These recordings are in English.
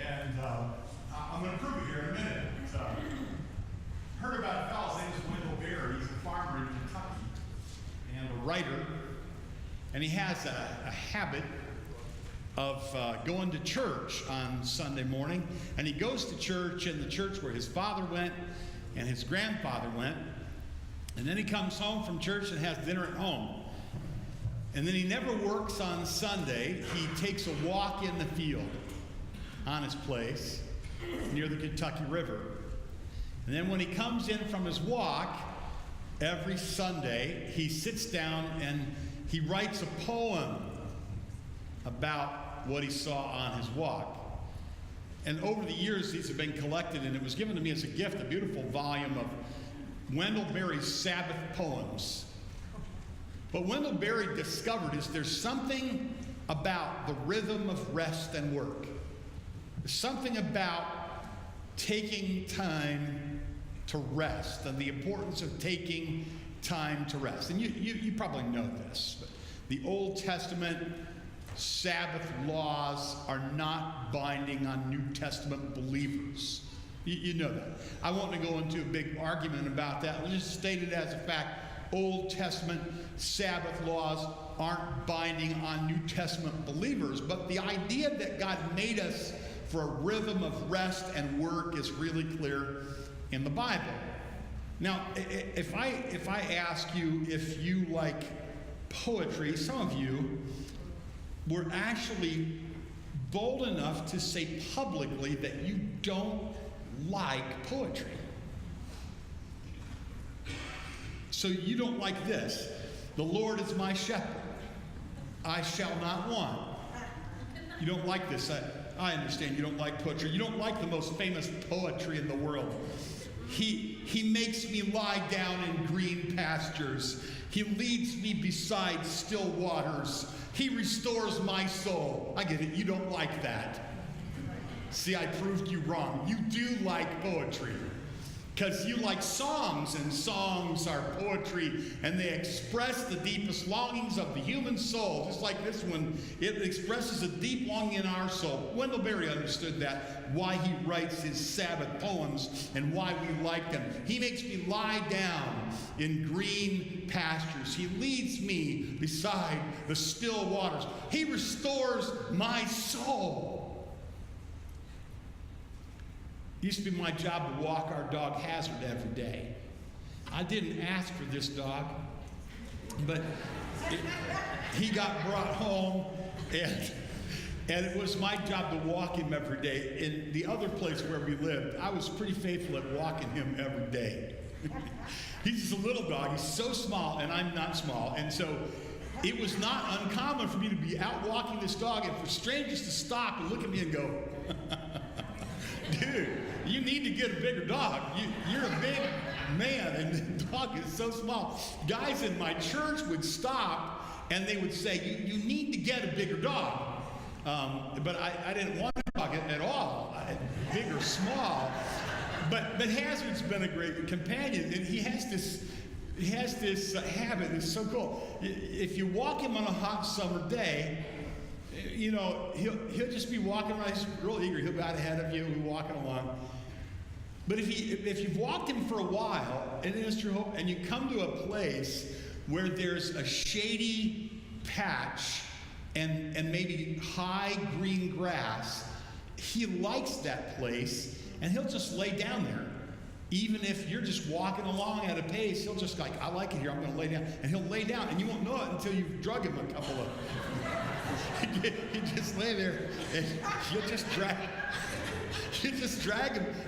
And I'm going to prove it here in a minute. Heard about a fellow, his name is Wendell Berry. He's a farmer in Kentucky and a writer. And he has a habit of going to church on Sunday morning. And he goes to church in the church where his father went and his grandfather went. And then he comes home from church and has dinner at home. And then he never works on Sunday. He takes a walk in the field on his place near the Kentucky River. And then when he comes in from his walk, every Sunday, he sits down and he writes a poem about what he saw on his walk. And over the years, these have been collected, and it was given to me as a gift, a beautiful volume of Wendell Berry's Sabbath poems. What Wendell Berry discovered is there's something about the rhythm of rest and work. There's something about taking time to rest and the importance of taking time to rest. And you probably know this, but the Old Testament Sabbath laws are not binding on New Testament believers. You know that. I won't go into a big argument about that. Let's just state it as a fact. Old Testament Sabbath laws aren't binding on New Testament believers, but the idea that God made us for a rhythm of rest and work is really clear in the Bible. Now, if I ask you if you like poetry, some of you were actually bold enough to say publicly that you don't like poetry. So you don't like this. The Lord is my shepherd. I shall not want. You don't like this. I understand you don't like poetry. You don't like the most famous poetry in the world. He makes me lie down in green pastures. He leads me beside still waters. He restores my soul. I get it. You don't like that. See, I proved you wrong. You do like poetry. Because you like songs, and songs are poetry, and they express the deepest longings of the human soul. Just like this one, it expresses a deep longing in our soul. Wendell Berry understood that, why he writes his Sabbath poems and why we like them. He makes me lie down in green pastures. He leads me beside the still waters. He restores my soul. It used to be my job to walk our dog Hazard every day. I didn't ask for this dog, but he got brought home, and it was my job to walk him every day. In the other place where we lived, I was pretty faithful at walking him every day. He's just a little dog. He's so small, and I'm not small. And so it was not uncommon for me to be out walking this dog and for strangers to stop and look at me and go, dude, you need to get a bigger dog. You're a big man, and the dog is so small. Guys in my church would stop, and they would say, you need to get a bigger dog. But I didn't want a dog at all, big or small. But Hazard's been a great companion, and he has this habit. It's so cool. If you walk him on a hot summer day, you know, he'll just be walking around. He's real eager. He'll be out ahead of you. We're walking along. But if you've walked him for a while, and you come to a place where there's a shady patch and maybe high green grass, he likes that place, and he'll just lay down there. Even if you're just walking along at a pace, he'll just I like it here, I'm going to lay down. And he'll lay down, and you won't know it until you've drug him a couple of you just lay there, and you'll just drag him.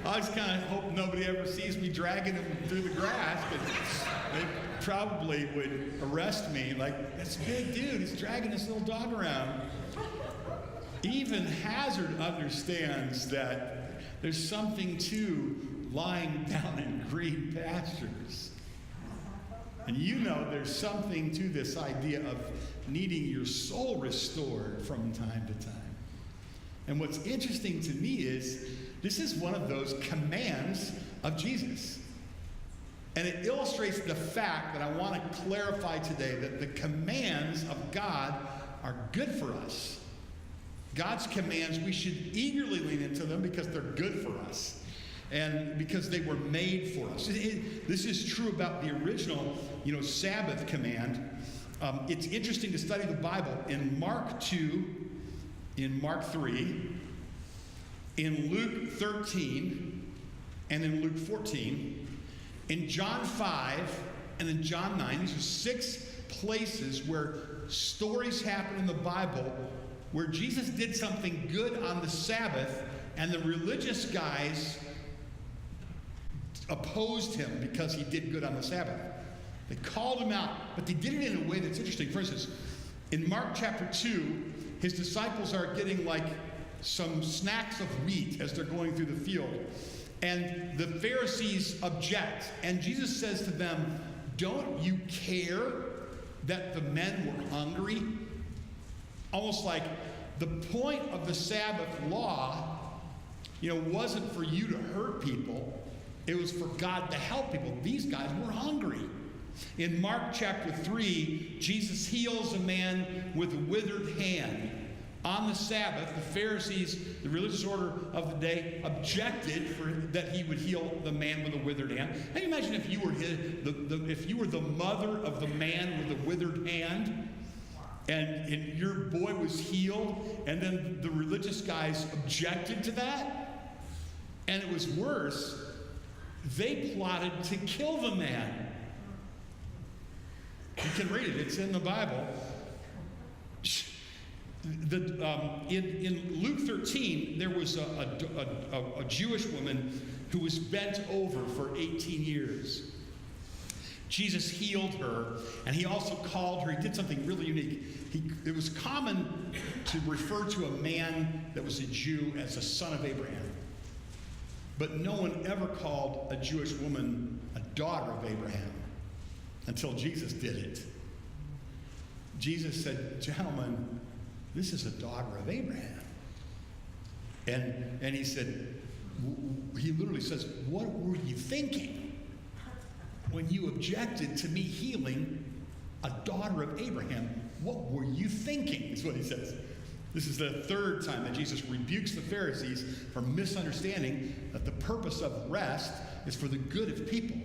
I just kind of hope nobody ever sees me dragging him through the grass, because they probably would arrest me. Like, that's a big dude, he's dragging this little dog around. Even Hazard understands that there's something to lying down in green pastures. And you know there's something to this idea of needing your soul restored from time to time. And what's interesting to me is this is one of those commands of Jesus. And it illustrates the fact that I want to clarify today, that the commands of God are good for us. God's commands, we should eagerly lean into them because they're good for us and because they were made for us. This is true about the original, Sabbath command. It's interesting to study the Bible. In Mark 2, in Mark 3, in Luke 13, and in Luke 14, in John 5, and in John 9. These are 6 places where stories happen in the Bible where Jesus did something good on the Sabbath, and the religious guys opposed him because he did good on the Sabbath. They called him out, but they did it in a way that's interesting. For instance, in Mark chapter 2, his disciples are getting like some snacks of wheat as they're going through the field. And the Pharisees object. And Jesus says to them, "Don't you care that the men were hungry?" Almost like the point of the Sabbath law, wasn't for you to hurt people. It was for God to help people. These guys were hungry. In Mark chapter 3, Jesus heals a man with a withered hand. On the Sabbath, the Pharisees, the religious order of the day, objected that he would heal the man with a withered hand. Can you imagine if you were if you were the mother of the man with the withered hand, and your boy was healed, and then the religious guys objected to that? And it was worse. They plotted to kill the man. You can read it. It's in the Bible. In Luke 13, there was a Jewish woman who was bent over for 18 years. Jesus healed her, and he also called her. He did something really unique. It was common to refer to a man that was a Jew as a son of Abraham. But no one ever called a Jewish woman a daughter of Abraham until Jesus did it. Jesus said, "Gentlemen, this is a daughter of Abraham." And he said, he literally says, "What were you thinking when you objected to me healing a daughter of Abraham? What were you thinking?" is what he says. This is the 3rd time that Jesus rebukes the Pharisees for misunderstanding that the purpose of rest is for the good of people.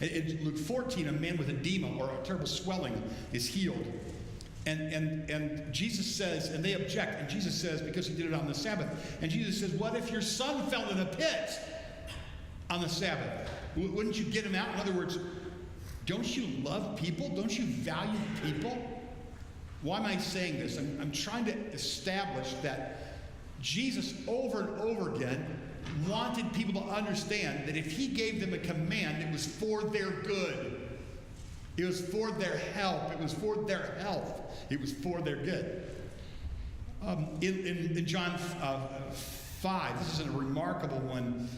In Luke 14, a man with edema or a terrible swelling is healed. And Jesus says, and they object, and Jesus says, because he did it on the Sabbath, and Jesus says, "What if your son fell in a pit on the Sabbath? Wouldn't you get him out?" In other words, don't you love people? Don't you value people? Why am I saying this? I'm trying to establish that Jesus over and over again wanted people to understand that if he gave them a command, it was for their good. It was for their help. It was for their health. It was for their good. In John 5, this is a remarkable one.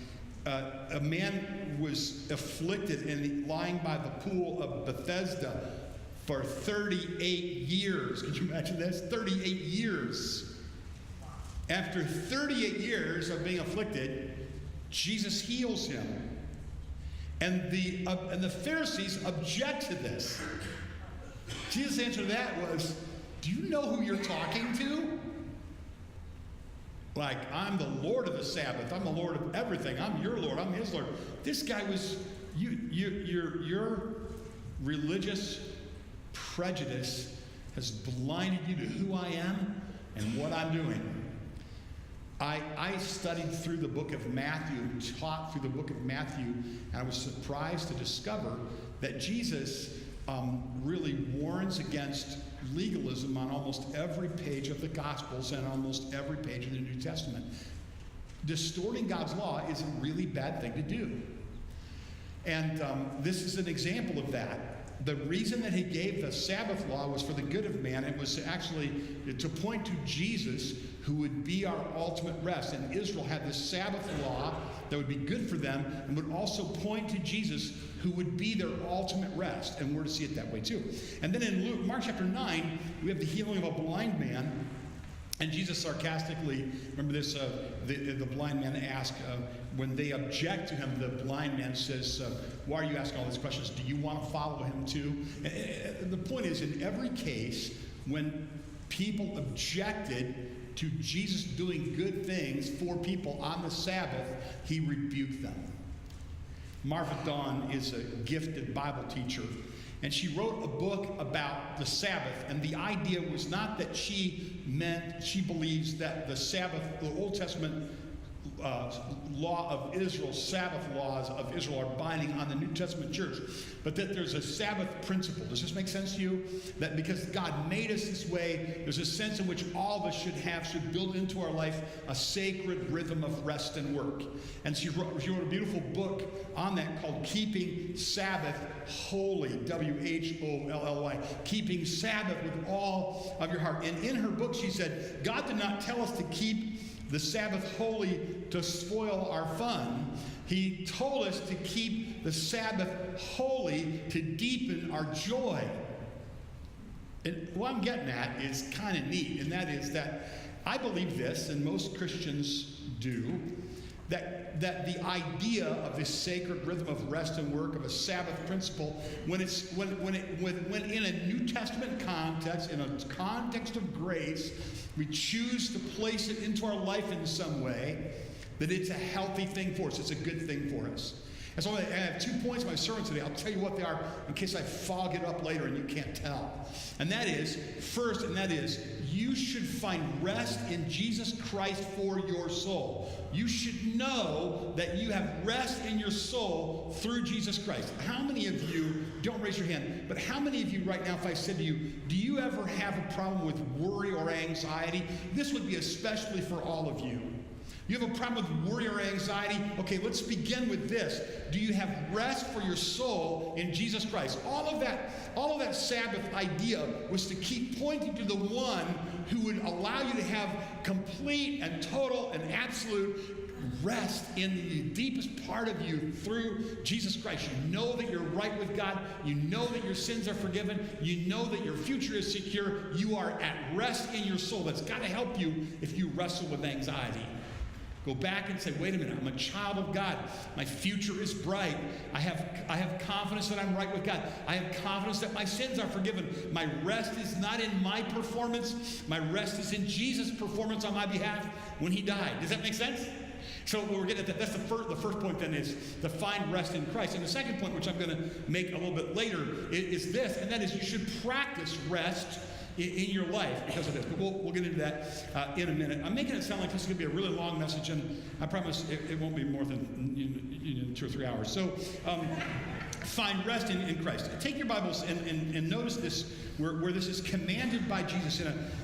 A man was afflicted and lying by the pool of Bethesda for 38 years. Could you imagine this? 38 years. After 38 years of being afflicted, Jesus heals him. And the Pharisees object to this. Jesus' answer to that was, "Do you know who you're talking to? Like, I'm the Lord of the Sabbath. I'm the Lord of everything. I'm your Lord. I'm his Lord." This guy was, your religious prejudice has blinded you to who I am and what I'm doing. I studied through the book of Matthew, taught through the book of Matthew, and I was surprised to discover that Jesus really warns against legalism on almost every page of the Gospels and almost every page of the New Testament. Distorting God's law is a really bad thing to do. And this is an example of that. The reason that he gave the Sabbath law was for the good of man. It was actually to point to Jesus, who would be our ultimate rest. And Israel had this Sabbath law that would be good for them and would also point to Jesus, who would be their ultimate rest. And we're to see it that way too. And then in Mark chapter 9, we have the healing of a blind man. And Jesus sarcastically, remember this, the blind man asked, when they object to him, the blind man says, "Why are you asking all these questions? Do you want to follow him too?" And the point is, in every case, when people objected to Jesus doing good things for people on the Sabbath, he rebuked them. Martha Dawn is a gifted Bible teacher, and she wrote a book about the Sabbath, and the idea was not that she believes that the Sabbath, the Old Testament law of Israel, Sabbath laws of Israel are binding on the New Testament church, but that there's a Sabbath principle. Does this make sense to you? That because God made us this way, there's a sense in which all of us should build into our life a sacred rhythm of rest and work. And she wrote a beautiful book on that called Keeping Sabbath Holy, W-H-O-L-L-Y, keeping Sabbath with all of your heart. And in her book she said, God did not tell us to keep the Sabbath holy to spoil our fun. He told us to keep the Sabbath holy to deepen our joy. And what I'm getting at is kind of neat, and that is that I believe this, and most Christians do, that the idea of this sacred rhythm of rest and work, of a Sabbath principle, when in a New Testament context, in a context of grace, we choose to place it into our life in some way, that it's a healthy thing for us. It's a good thing for us. And so I have 2 points in my sermon today. I'll tell you what they are in case I fog it up later and you can't tell. And that is, first, you should find rest in Jesus Christ for your soul. You should know that you have rest in your soul through Jesus Christ. How many of you, don't raise your hand, but how many of you right now, if I said to you, do you ever have a problem with worry or anxiety? This would be especially for all of you. You have a problem with worry or anxiety? Okay, let's begin with this. Do you have rest for your soul in Jesus Christ? All of that Sabbath idea was to keep pointing to the one who would allow you to have complete and total and absolute rest in the deepest part of you through Jesus Christ. You know that you're right with God. You know that your sins are forgiven. You know that your future is secure. You are at rest in your soul. That's got to help you if you wrestle with anxiety. Go back and say, wait a minute, I'm a child of God. My future is bright. I have confidence that I'm right with God. I have confidence that my sins are forgiven. My rest is not in my performance. My rest is in Jesus' performance on my behalf when he died. Does that make sense? So we're getting at that. That's the first point then, is to find rest in Christ. And the second point, which I'm going to make a little bit later, is this, and that is you should practice rest in your life because of this. But we'll get into that in a minute. I'm making it sound like this is going to be a really long message, and I promise it won't be more than 2 or 3 hours. So find rest in Christ. Take your Bibles and notice this, where this is commanded by Jesus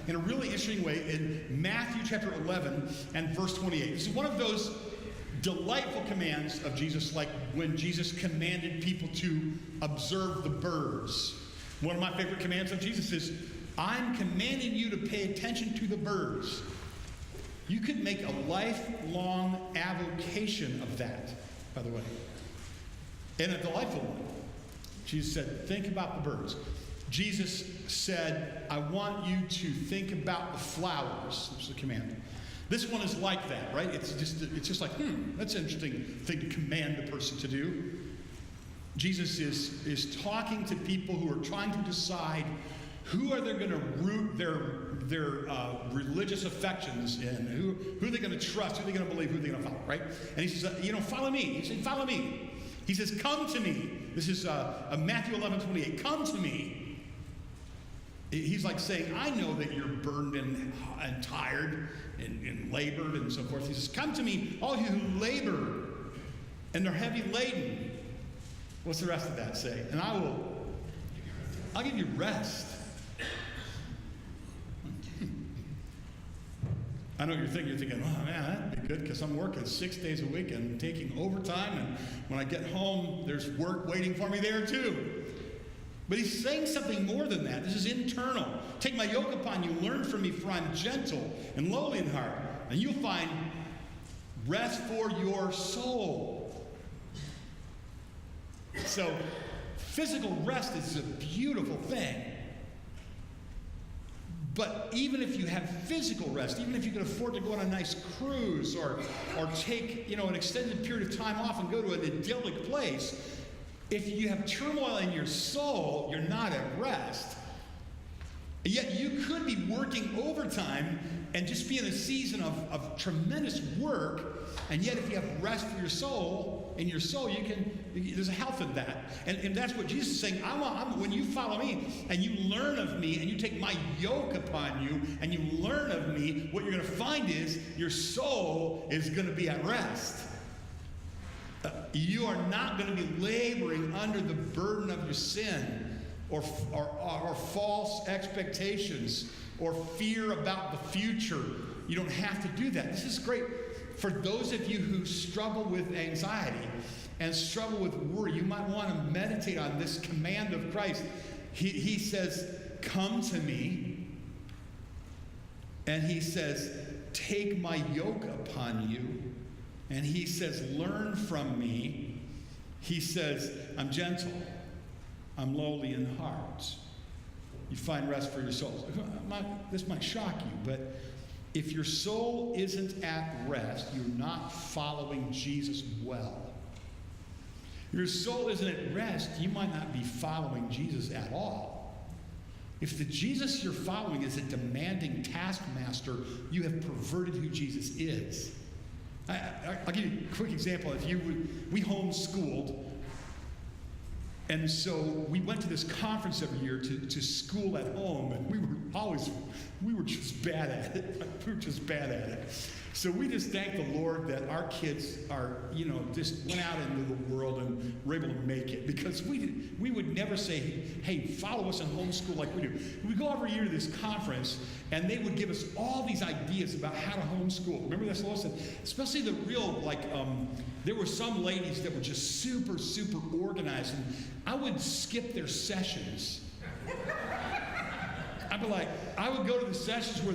in a really interesting way in Matthew chapter 11 and verse 28. This is one of those delightful commands of Jesus, like when Jesus commanded people to observe the birds. One of my favorite commands of Jesus is, I'm commanding you to pay attention to the birds. You could make a lifelong avocation of that, by the way. And a delightful one. Jesus said, think about the birds. Jesus said, I want you to think about the flowers. That's the command. This one is like that, right? It's just like, that's an interesting thing to command a person to do. Jesus is talking to people who are trying to decide who are they going to root their religious affections in, who are they going to trust, who are they going to believe, who are they going to follow, right? And he says, follow me. He said, follow me. He says, come to me. This is Matthew 11:28. Come to me. He's like saying, I know that you're burdened and tired and labored and so forth. He says, come to me, all you who labor and are heavy laden. What's the rest of that say? And I'll give you rest. I know what you're thinking. You're thinking, oh man, that'd be good because I'm working 6 days a week and taking overtime, and when I get home, there's work waiting for me there too. But he's saying something more than that. This is internal. Take my yoke upon you, learn from me, for I'm gentle and lowly in heart, and you'll find rest for your soul. So, physical rest is a beautiful thing. But even if you have physical rest, even if you can afford to go on a nice cruise or take, an extended period of time off and go to an idyllic place, if you have turmoil in your soul, you're not at rest. Yet you could be working overtime and just be in a season of tremendous work. And yet, if you have rest for your soul, in your soul, there's a health in that. And that's what Jesus is saying. When you follow me and you learn of me and you take my yoke upon you and you learn of me, what you're going to find is your soul is going to be at rest. You are not going to be laboring under the burden of your sin or false expectations or fear about the future. You don't have to do that. This is great for those of you who struggle with anxiety and struggle with worry. You might want to meditate on this command of Christ. He says, come to me. And he says, take my yoke upon you. And he says, learn from me. He says, I'm gentle. I'm lowly in heart. You find rest for your souls. This might shock you, but if your soul isn't at rest, you're not following Jesus well. If your soul isn't at rest, you might not be following Jesus at all. If the Jesus you're following is a demanding taskmaster, you have perverted who Jesus is. I'll give you a quick example. We homeschooled, and so we went to this conference every year to school at home, and we were just bad at it. We were just bad at it. So we just thank the Lord that our kids just went out into the world and were able to make it, because we would never say, hey, follow us in homeschool like we do. We go every year to this conference, and they would give us all these ideas about how to homeschool. Remember this, Lois? Especially the real, there were some ladies that were just super, super organized, and I would skip their sessions. I would go to the sessions where,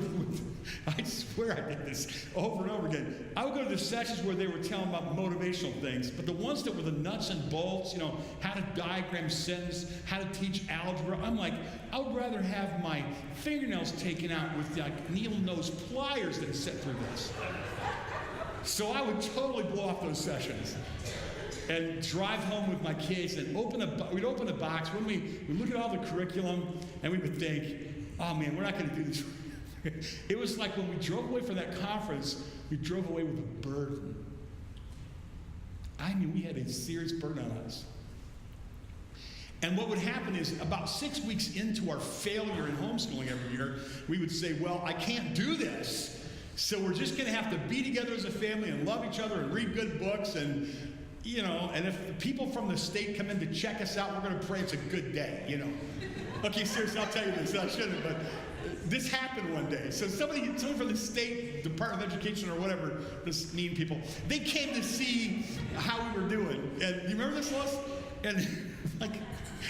I swear I did this over and over again. I would go to the sessions where they were telling about motivational things, but the ones that were the nuts and bolts, how to diagram sentence, how to teach algebra, I would rather have my fingernails taken out with needle-nose pliers than sit through this. So I would totally blow off those sessions and drive home with my kids and we'd open a box. When we look at all the curriculum, and we would think, oh man, we're not going to do this. It was like when we drove away from that conference, we drove away with a burden. I mean, we had a serious burden on us. And what would happen is, about 6 weeks into our failure in homeschooling every year, we would say, well, I can't do this, so we're just going to have to be together as a family and love each other and read good books, and if the people from the state come in to check us out, we're going to pray it's a good day, Okay, seriously, I'll tell you this. I shouldn't, but this happened one day. So someone from the State Department of Education or whatever, this mean people, they came to see how we were doing. And you remember this, Lois? And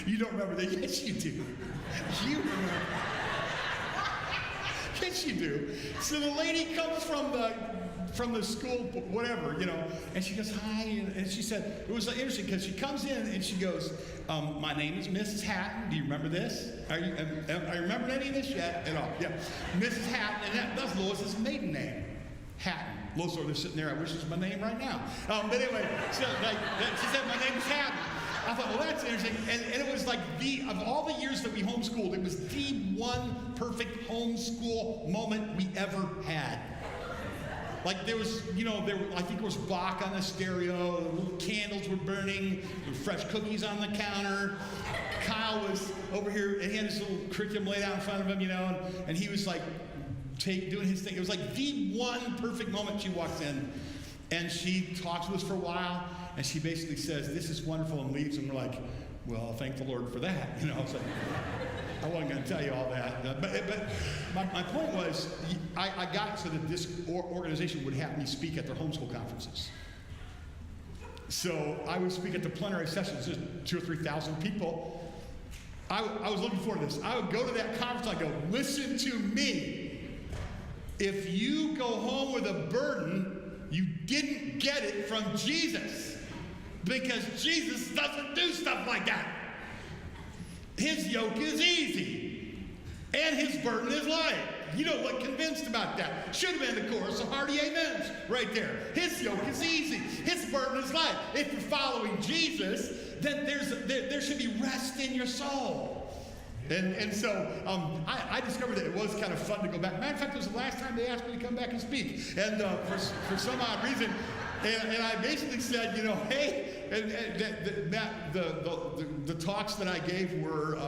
you don't remember that? Yes, you do. You remember. Yes, you do. So the lady comes from the school, whatever, and she goes, hi, and she said, it was interesting because she comes in and she goes, my name is Mrs. Hatton. Do you remember this? Are you remember any of this yet at all? Yeah. Mrs. Hatton, and that's Lois's maiden name, Hatton. Lois over there sitting there, I wish this was my name right now. But anyway, so she said, my name is Hatton. I thought, well, that's interesting. And it was of all the years that we homeschooled, it was the one perfect homeschool moment we ever had. There was, I think it was Bach on the stereo, little candles were burning, there were fresh cookies on the counter. Kyle was over here, and he had his little curriculum laid out in front of him, and he was doing his thing. It was the one perfect moment. She walks in, and she talks to us for a while, and she basically says, this is wonderful, and leaves, and we're like, well, thank the Lord for that. It's I wasn't going to tell you all that. But my point was, I got so that this organization would have me speak at their homeschool conferences. So I would speak at the plenary sessions, just 2,000 or 3,000 people. I was looking forward to this. I would go to that conference, I'd go, listen to me. If you go home with a burden, you didn't get it from Jesus. Because Jesus doesn't do stuff like that. His yoke is easy, and his burden is light. You know what convinced about that? Should have been the chorus of hearty amens right there. His yoke is easy. His burden is light. If you're following Jesus, then there should be rest in your soul. And so I discovered that it was kind of fun to go back. Matter of fact, it was the last time they asked me to come back and speak. And for some odd reason, and I basically said, hey, the talks that I gave were,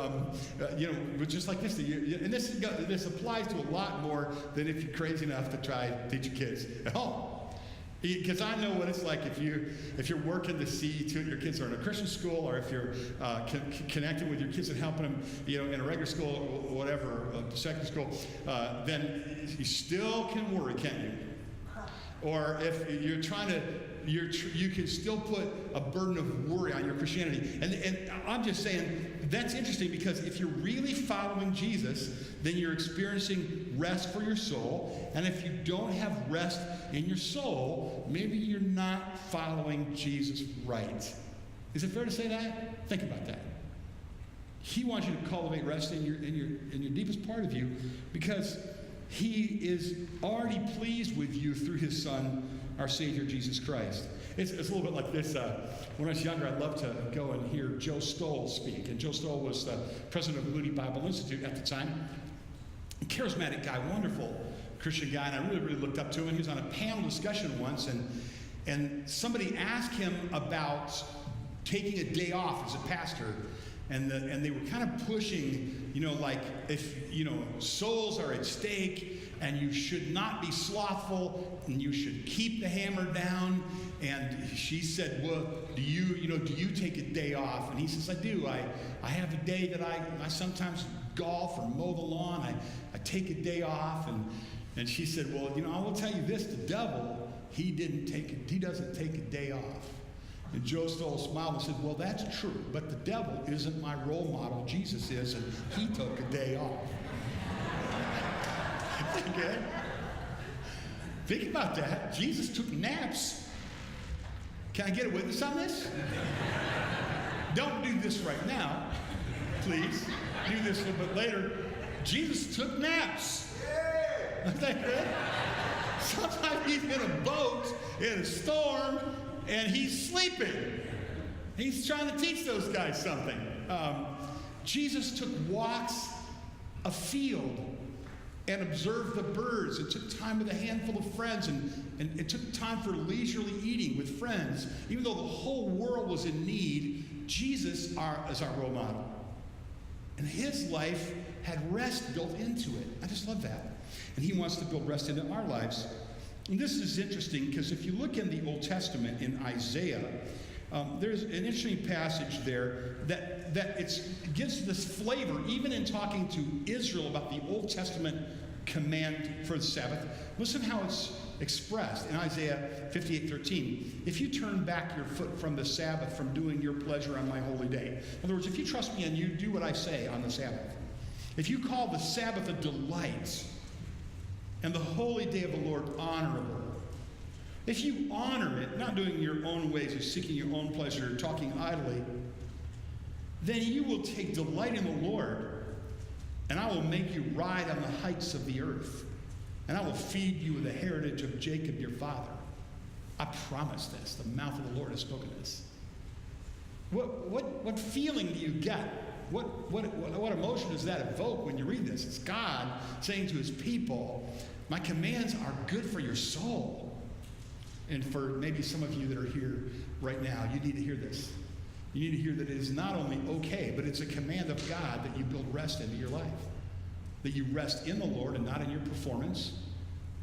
were just like this. And this applies to a lot more than if you're crazy enough to try to teach your kids at home. Because I know what it's like if you're working to see to it your kids are in a Christian school, or if you're connecting with your kids and helping them, in a regular school or whatever, secondary school, then you still can worry, can't you? Or if you're trying to, you can still put a burden of worry on your Christianity. And I'm just saying, that's interesting, because if you're really following Jesus, then you're experiencing rest for your soul. And if you don't have rest in your soul, maybe you're not following Jesus right. Is it fair to say that? Think about that. He wants you to cultivate rest in your deepest part of you, because he is already pleased with you through his Son, our Savior, Jesus Christ. It's a little bit like this. When I was younger, I'd love to go and hear Joe Stoll speak. And Joe Stoll was the president of Moody Bible Institute at the time. Charismatic guy, wonderful Christian guy, and I really, really looked up to him. He was on a panel discussion once, and somebody asked him about taking a day off as a pastor. And they were kind of pushing, like if, souls are at stake, and you should not be slothful, and you should keep the hammer down. And she said, well, do you take a day off? And he says, I do. I have a day that I sometimes golf or mow the lawn. I take a day off. And she said, well, I will tell you this, the devil, he doesn't take a day off. And Joe Stoll smiled and said, well, that's true, but the devil isn't my role model. Jesus is, and he took a day off. Okay? Think about that. Jesus took naps. Can I get a witness on this? Don't do this right now, please. Do this a little bit later. Jesus took naps. Isn't that good? Sometimes he's in a boat in a storm, and he's sleeping. He's trying to teach those guys something. Jesus took walks afield and observed the birds. It took time with a handful of friends, and it took time for leisurely eating with friends. Even though the whole world was in need, Jesus is our role model. And his life had rest built into it. I just love that. And he wants to build rest into our lives. And this is interesting, because if you look in the Old Testament in Isaiah, there's an interesting passage there that it gives this flavor, even in talking to Israel about the Old Testament command for the Sabbath. Listen how it's expressed in Isaiah 58:13. If you turn back your foot from the Sabbath, from doing your pleasure on my holy day. In other words, if you trust me and you do what I say on the Sabbath, if you call the Sabbath a delight, and the holy day of the Lord honorable. If you honor it, not doing your own ways or seeking your own pleasure or talking idly, then you will take delight in the Lord, and I will make you ride on the heights of the earth, and I will feed you with the heritage of Jacob your father. I promise this. The mouth of the Lord has spoken this. What feeling do you get? What emotion does that evoke when you read this? It's God saying to his people, my commands are good for your soul. And for maybe some of you that are here right now, you need to hear this. You need to hear that it is not only okay, but it's a command of God that you build rest into your life. That you rest in the Lord and not in your performance,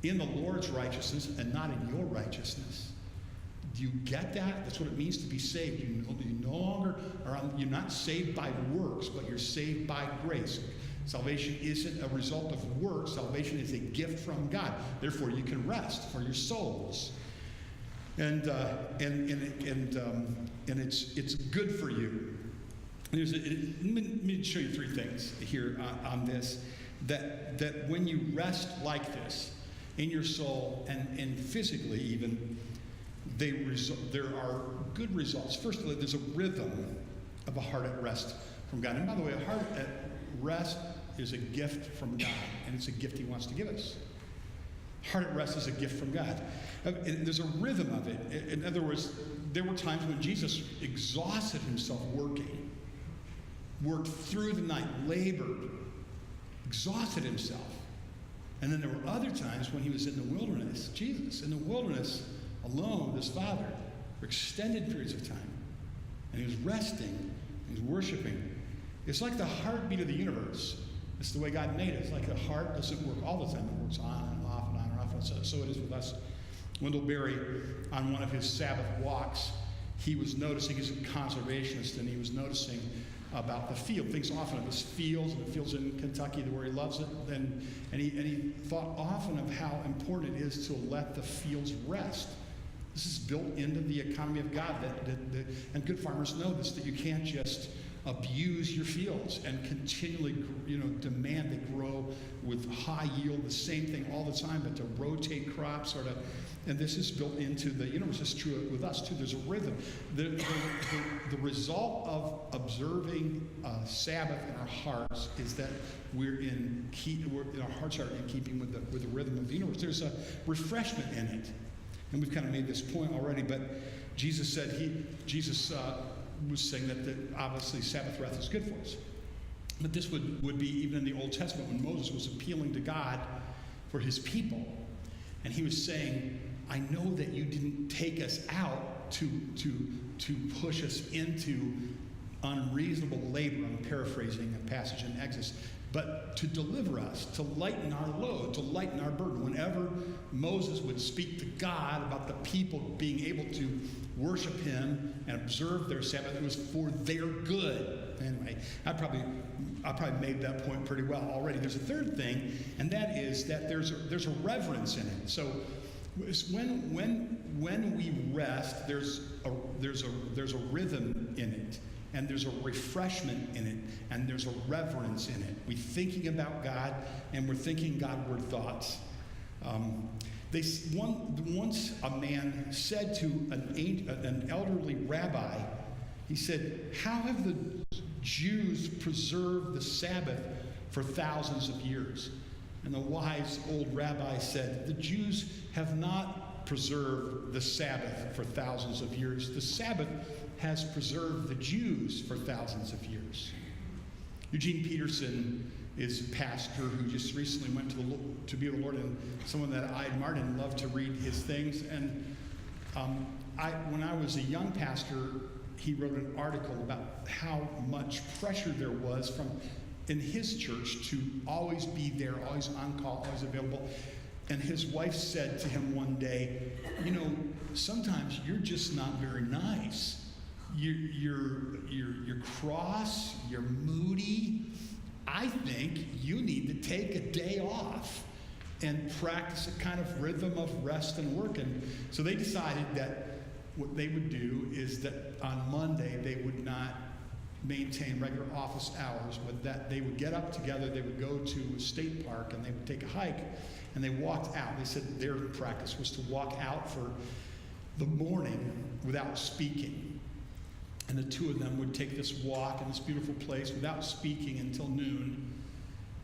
in the Lord's righteousness and not in your righteousness. Do you get that? That's what it means to be saved. You no longer you're not saved by works, but you're saved by grace. Salvation isn't a result of works. Salvation is a gift from God. Therefore, you can rest for your souls, and it's good for you. Let me show you three things here on this. That when you rest like this in your soul and physically even, there are good results. First of all, there's a rhythm of a heart at rest from God. And by the way, a heart at rest is a gift from God, and it's a gift he wants to give us. Heart at rest is a gift from God. And there's a rhythm of it. In other words, there were times when Jesus exhausted himself working. worked through the night, labored, exhausted himself. And then there were other times when he was in the wilderness, Jesus, in the wilderness, alone with his Father, for extended periods of time. And he was resting, he was worshiping. It's like the heartbeat of the universe. It's the way God made it. It's like a heart doesn't work all the time. It works on and off and on and off. And so it is with us. Wendell Berry, on one of his Sabbath walks, he was noticing, he's a conservationist, and he was noticing about the field. Thinks often of his fields, and the fields in Kentucky where he loves it. And he thought often of how important it is to let the fields rest. This is built into the economy of God. And good farmers know this, that you can't just abuse your fields and continually, demand they grow with high yield, the same thing all the time, but to rotate crops and this is built into the universe. It's true with us too. There's a rhythm. The result of observing Sabbath in our hearts is that our hearts are in keeping with the rhythm of the universe. There's a refreshment in it, and we've kind of made this point already. But Jesus said was saying that obviously Sabbath rest is good for us. But this would be even in the Old Testament when Moses was appealing to God for his people. And he was saying, I know that you didn't take us out to push us into unreasonable labor. I'm paraphrasing a passage in Exodus. But to deliver us, to lighten our load, to lighten our burden. Whenever Moses would speak to God about the people being able to worship him and observe their Sabbath, it was for their good. Anyway, I probably made that point pretty well already. There's a third thing, and that is that there's a reverence in it. So when we rest, there's a rhythm in it. And there's a refreshment in it, and there's a reverence in it. We're thinking about God, and we're thinking Godward thoughts. Once a man said to an elderly rabbi, he said, how have the Jews preserved the Sabbath for thousands of years? And the wise old rabbi said, the Jews have not preserved the Sabbath for thousands of years. The Sabbath has preserved the Jews for thousands of years. Eugene Peterson is a pastor who just recently went to be with the Lord, and someone that I admired and loved to read his things. And when I was a young pastor, he wrote an article about how much pressure there was in his church to always be there, always on call, always available. And his wife said to him one day, sometimes you're just not very nice. You're cross, you're moody. I think you need to take a day off and practice a kind of rhythm of rest and work. And so they decided that what they would do is that on Monday they would not maintain regular office hours, but that they would get up together, they would go to a state park, and they would take a hike, and they walked out. They said their practice was to walk out for the morning without speaking. And the two of them would take this walk in this beautiful place without speaking until noon.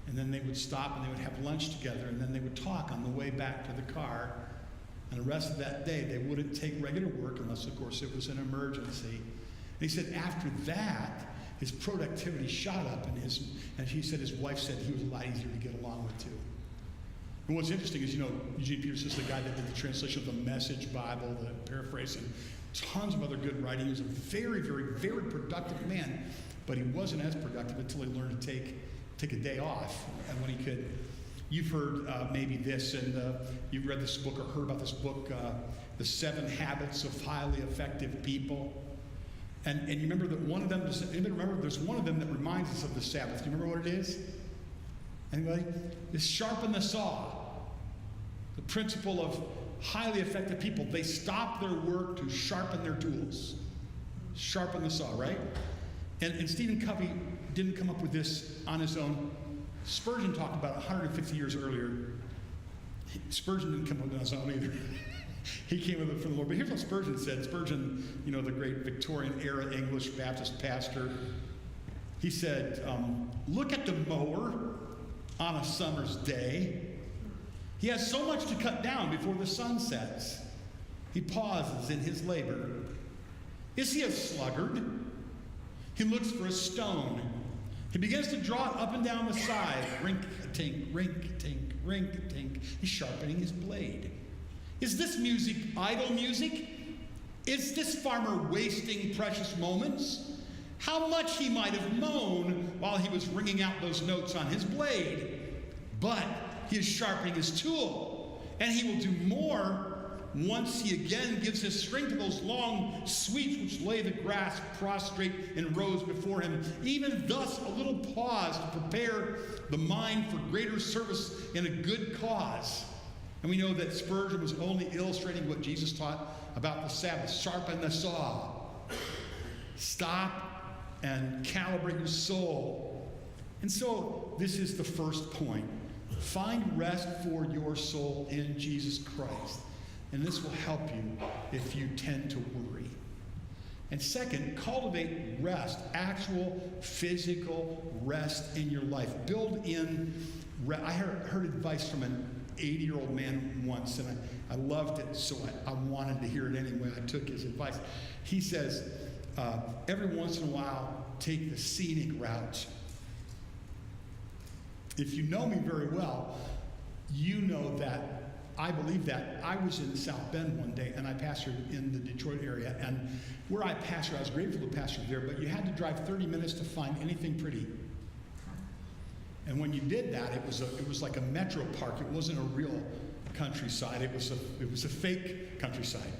And then they would stop and they would have lunch together, and then they would talk on the way back to the car. And the rest of that day, they wouldn't take regular work unless, of course, it was an emergency. And he said after that, his productivity shot up, and he said his wife said he was a lot easier to get along with, too. And what's interesting is, Eugene Peterson is the guy that did the translation of the Message Bible, the paraphrasing, tons of other good writing. He was a very, very, very productive man, but he wasn't as productive until he learned to take a day off, and when he could. You've heard maybe this, and you've read this book or heard about this book, The 7 Habits of Highly Effective People. And you remember that one of them, there's one of them that reminds us of the Sabbath. Do you remember what it is? Anybody? It's sharpen the saw. The principle of highly effective people, they stop their work to sharpen their tools. Sharpen the saw, right? And Stephen Covey didn't come up with this on his own. Spurgeon talked about 150 years earlier. Spurgeon didn't come up with it on his own either. He came with it from the Lord. But here's what Spurgeon said. Spurgeon, the great Victorian era English Baptist pastor, he said, look at the mower on a summer's day. He has so much to cut down before the sun sets. He pauses in his labor. Is he a sluggard? He looks for a stone He begins to draw it up and down the side. Rink-a-tink, rink-a-tink, rink-a-tink. He's sharpening his blade. Is this music idle music? Is this farmer wasting precious moments? How much he might have moaned while he was ringing out those notes on his blade. But he is sharpening his tool, and he will do more once he again gives his string to those long sweeps which lay the grass prostrate in rows before him. Even thus, a little pause to prepare the mind for greater service in a good cause. And we know that Spurgeon was only illustrating what Jesus taught about the Sabbath. Sharpen the saw. Stop and calibrate your soul. And so, this is the first point. Find rest for your soul in Jesus Christ. And this will help you if you tend to worry. And second, cultivate rest, actual physical rest in your life. Build in I heard advice from an 80-year-old man once, and I loved it, so I wanted to hear it anyway. I took his advice. He says, every once in a while, take the scenic route. If you know me very well, you know that I believe that. I was in South Bend one day, and I pastored in the Detroit area. And where I pastored, I was grateful to pastor there, but you had to drive 30 minutes to find anything pretty. And when you did that, it was like a metro park. It wasn't a real countryside. It was a fake countryside.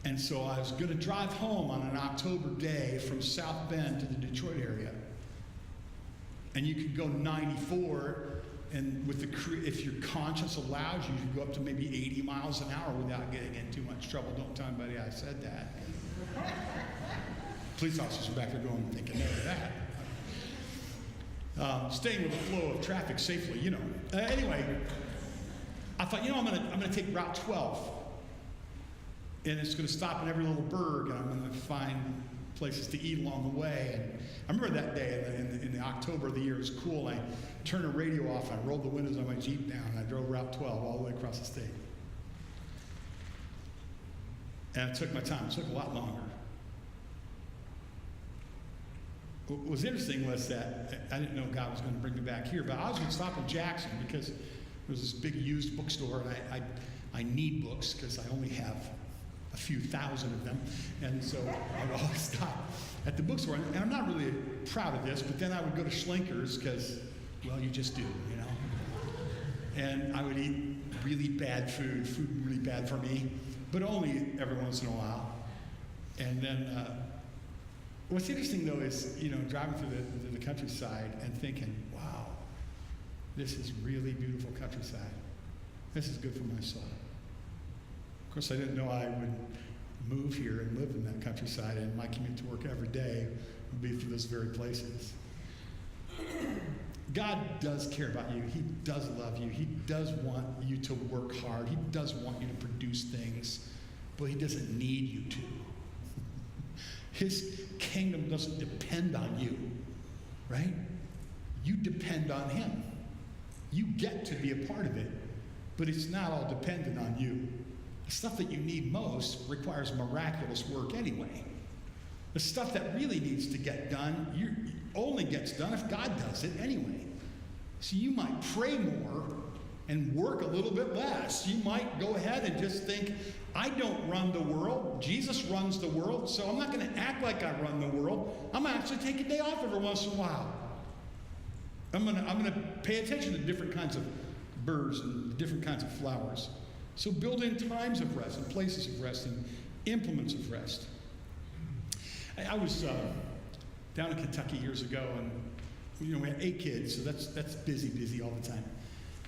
And so I was going to drive home on an October day from South Bend to the Detroit area. And you could go 94, and if your conscience allows you, you could go up to maybe 80 miles an hour without getting in too much trouble. Don't tell anybody I said that. Police officers are back there going, thinking no to that. Staying with the flow of traffic safely, you know. Anyway, I thought, I'm going to take Route 12. And it's going to stop in every little burg, and I'm going to find places to eat along the way. And I remember that day in the October of the year. It was cool. I turned the radio off, and I rolled the windows on my Jeep down, and I drove Route 12 all the way across the state. And it took my time. It took a lot longer. What was interesting was that I didn't know God was going to bring me back here, but I was going to stop in Jackson because there was this big used bookstore, and I need books because I only have a few thousand of them, and so I would always stop at the bookstore. And I'm not really proud of this, but then I would go to Schlenker's because, well, you just do, And I would eat really bad food really bad for me, but only every once in a while. And then what's interesting, though, is, driving through the countryside and thinking, wow, this is really beautiful countryside. This is good for my soul. Of course, I didn't know I would move here and live in that countryside, and my commute to work every day would be through those very places. God does care about you. He does love you. He does want you to work hard. He does want you to produce things, but he doesn't need you to. His kingdom doesn't depend on you, right? You depend on him. You get to be a part of it, but it's not all dependent on you. The stuff that you need most requires miraculous work anyway. The stuff that really needs to get done only gets done if God does it anyway. So you might pray more and work a little bit less. You might go ahead and just think, I don't run the world. Jesus runs the world, so I'm not going to act like I run the world. I'm going to actually take a day off every once in a while. I'm going to pay attention to different kinds of birds and different kinds of flowers. So build in times of rest and places of rest and implements of rest. I was down in Kentucky years ago, and we had 8 kids, so that's busy all the time.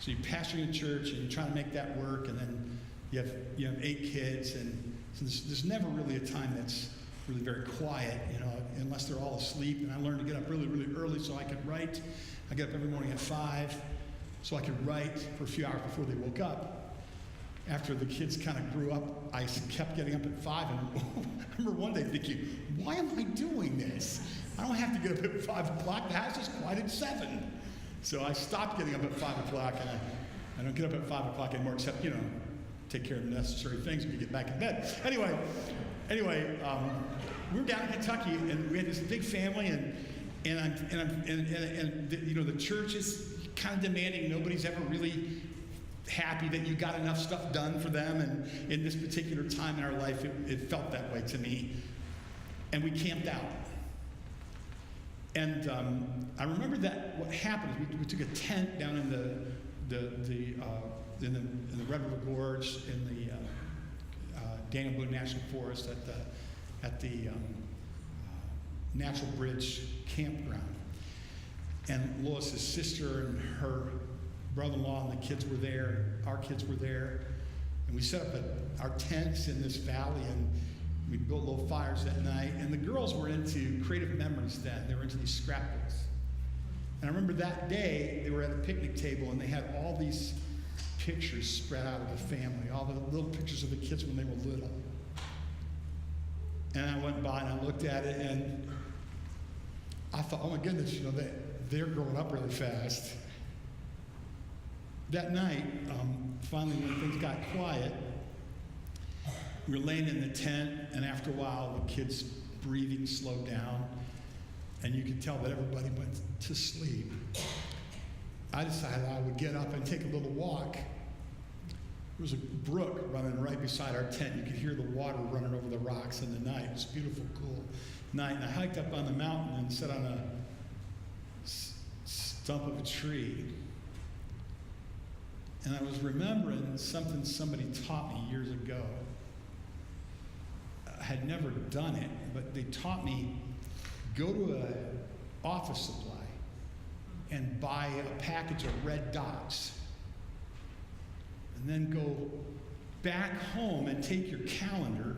So you're pastoring a church and you're trying to make that work, and then you have 8 kids, and so there's never really a time that's really very quiet, unless they're all asleep. And I learned to get up really, really early so I could write. I get up every morning at 5 so I could write for a few hours before they woke up. After the kids kind of grew up, I kept getting up at 5, and I remember one day thinking, why am I doing this? I don't have to get up at 5 o'clock. The house is quiet at 7. So I stopped getting up at 5 o'clock, and I don't get up at 5 o'clock anymore, except, take care of necessary things when you get back in bed. Anyway, we were down in Kentucky, and we had this big family, and the church is kind of demanding. Nobody's ever really happy that you got enough stuff done for them, and in this particular time in our life, it felt that way to me. And we camped out. And I remember that what happened is we took a tent down in the Red River Gorge in the Daniel Boone National Forest at the Natural Bridge campground. And Lois's sister and her brother-in-law and the kids were there. Our kids were there. And we set up our tents in this valley, and we built little fires that night. And the girls were into creative memories then. They were into these scrapbooks. And I remember that day, they were at a picnic table, and they had all these pictures spread out of the family, all the little pictures of the kids when they were little. And I went by and I looked at it, and I thought, oh my goodness, they're growing up really fast. That night, finally, when things got quiet, we were laying in the tent, and after a while, the kids' breathing slowed down, and you could tell that everybody went to sleep. I decided I would get up and take a little walk. There was a brook running right beside our tent. You could hear the water running over the rocks in the night. It was a beautiful, cool night. And I hiked up on the mountain and sat on a stump of a tree. And I was remembering something somebody taught me years ago. I had never done it, but they taught me, go to an office supply and buy a package of red dots. And then go back home and take your calendar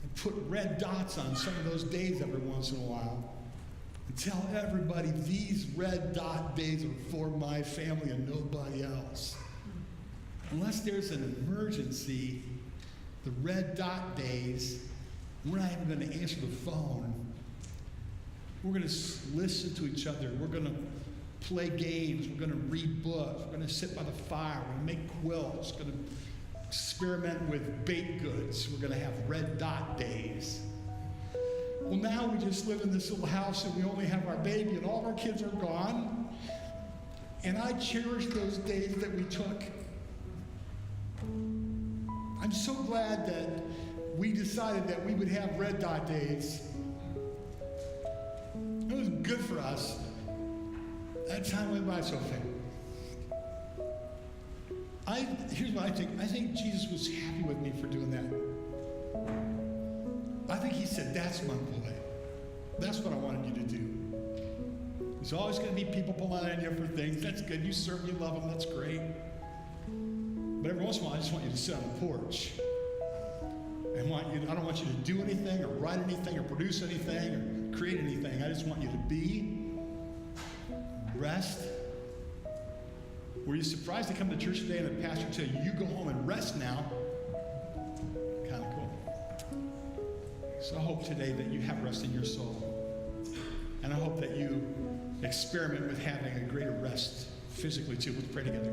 and put red dots on some of those days every once in a while. And tell everybody these red dot days are for my family and nobody else. Unless there's an emergency, the red dot days, we're not even going to answer the phone. We're going to listen to each other. We're going to play games. We're going to read books. We're going to sit by the fire. We're going to make quilts. We're going to experiment with baked goods. We're going to have red dot days. Well, now we just live in this little house, and we only have our baby, and all of our kids are gone. And I cherish those days that we took. I'm so glad that we decided that we would have red dot days. It was good for us. That time went by so fast. Here's what I think. I think Jesus was happy with me for doing that. I think he said, that's my boy. That's what I wanted you to do. There's always going to be people pulling on you for things. That's good. You serve, you love them. That's great. But every once in a while, I just want you to sit on the porch. I don't want you to do anything or write anything or produce anything or create anything. I just want you to be, rest. Were you surprised to come to church today and the pastor tell you, you go home and rest now? Kind of cool. So I hope today that you have rest in your soul. And I hope that you experiment with having a greater rest physically too. Let's pray together.